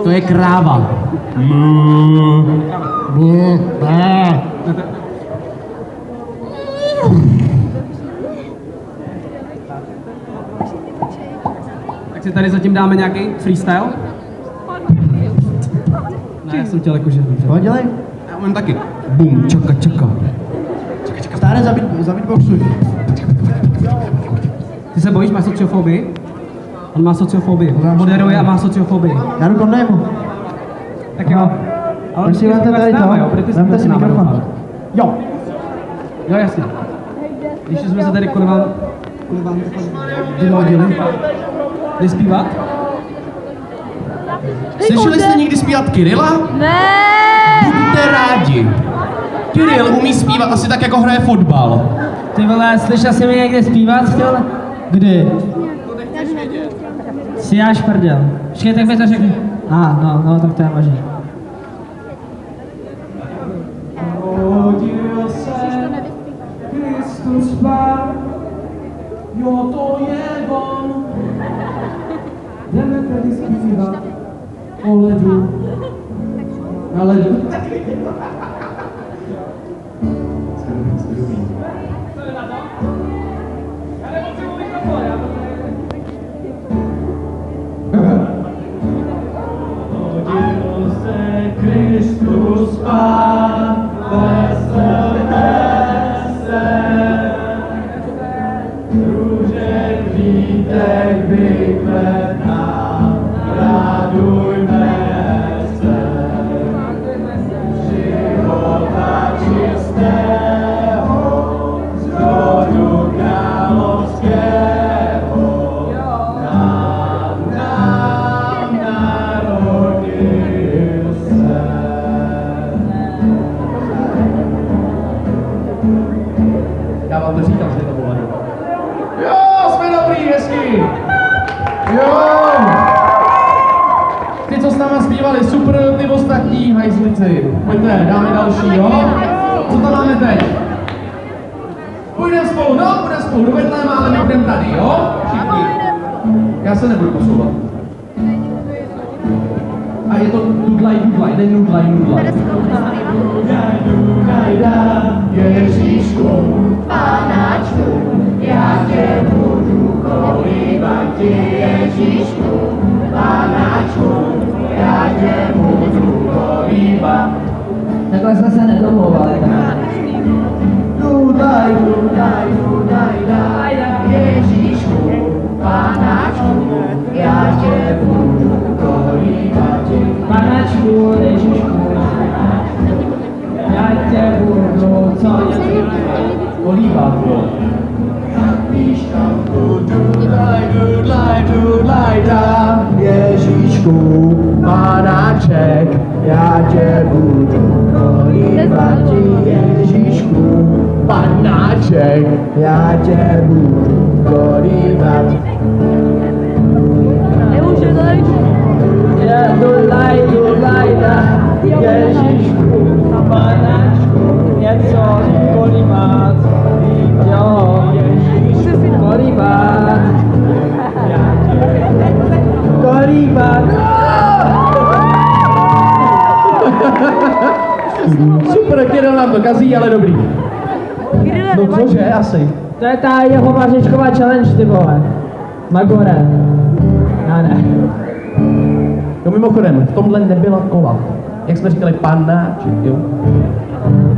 To je kráva. Tak si tady zatím dáme nějaký freestyle? Ne, já jsem chtěl jakože dobře. Pojď, dělej. Já mám taky. Bum, čaka, čaka. Stále za beatboxuj. Ty se bojíš, máš sociofobii? On má sociofobii. Moderuje a má sociofobii. Já jdu kondému. Tak jo. Ale si vemte tady to, vemte si mikrofon. Jo. Jo, jasně. Když jsme se tady kvůli vám vyhodili. Jde zpívat? Slyšeli jste někdy zpívat Kirilla? Ne! Buďte rádi. Kiril umí zpívat asi tak, jako hraje fotbal. Ty vole, slyšel jsi mě někde zpívat, chtěl? Kdy? Si já šprdel. Počkej, tak mi to řekni. No, tak to je možný. Rodil se Kristus Pán, jo, to je on. Jdeme tedy zpívat o ledu, na ledu. Rodil se Kristus Pán, veselte se. Růžek vítek vykvet nám, radujme se. Života čistého, z rodu královského, nám narodil se. Já vám to říkám, že to bylo. Jo, jsme dobrý, hezky. Jo. Ty, co s náma zpívali, super, ty ostatní hajzlici. Pojďte, dáme další, jo? Co tam máme teď? Půjdeme spolu, do Betléma, ale my budeme tady, jo? Všichni. Já se nebudu posouvat. A je to dudlaj, ne nudlaj. Ježíšku, Panáčku, já tě budu kolíbat ti, Ježíšku, Panáčku, já tě budu kolíbat. Takhle jsme se nedomlouvali. Dudaj, Ježíšku, Panáčku, já tě budu kolíbat ti. Panáčku, Ježíšku, já tě budu, co kolíbat. Píš tam tu dudlaj, Ježíšku, Panáček, já tě budu kolíbat ti, Ježíšku, Panáček, já tě budu kolíbat. Dudlaj, Ježíšku, Panáčku, něco kolíbat, jo, kolíbat, Super, Kiril nám to kazí, ale dobrý. No cože, asi. To je ta jeho vařičková challenge, ty vole. Magore. Já ne. No mimochodem, v tomhle nebyla kola. Jak jsme říkali, panáček, jo?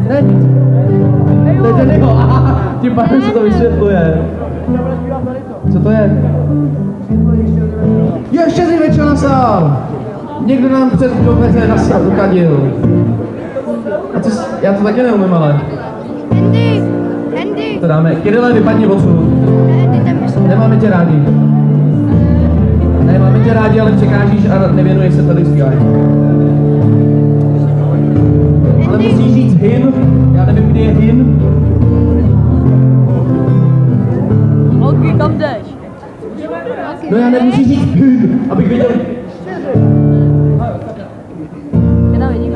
Ne, nic. To je ten jeho, aha, tím pádem se to vysvětluje. Co to je? Ještě si večer nasál! Někdo nám před doveze nasál, ukadil. A co, já to taky neumím, ale. Andy. To dáme. Kirile, vypadni odsud. Nemáme tě rádi. Nemáme tě rádi, ale překážíš a nevěnuješ se tady zpívání. Ale musíš říct hymn. Já nevím, kdy je hymn. Loki, kam jdeš? No já nemusíš říct hymn, abych věděl. Já tam vidím.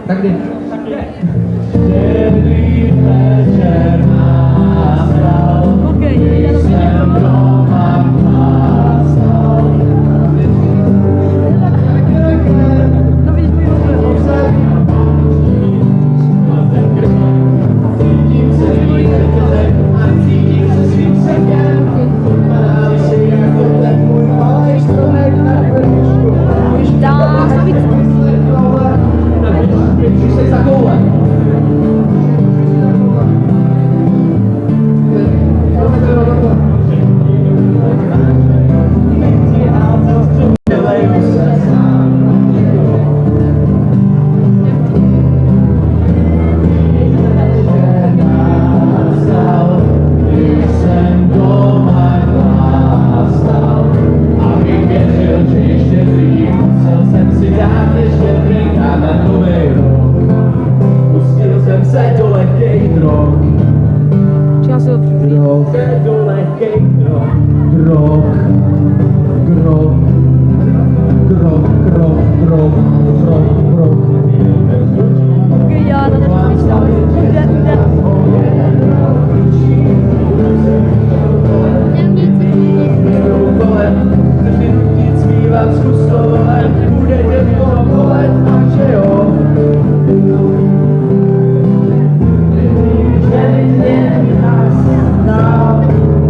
Tak kdy? Okay, já tam vidím. Zalejou se sám. Když jsem doma chlastal, abych věřil, že ještě dřív, musel jsem si dát ještě drink a na nový rok pustil jsem se do lehkej drog. Čeká se to přijde. Se do lehkej drog. Drog. Drog. Drog, drog, drog, drog, drog. Já na to myslím. Jde. Každý nutí zpívat, zkus to let, budete toho kolet, a že jo.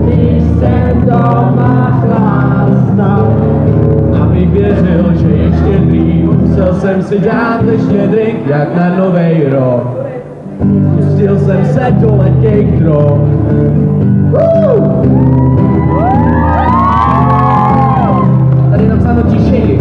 Když jsem doma chlastal, abych věřil, že ještě dřív, musel jsem si dát ještě drink, jak na novej rok. Pustil jsem se do lehkej drog. Tady je napsáno tišeji.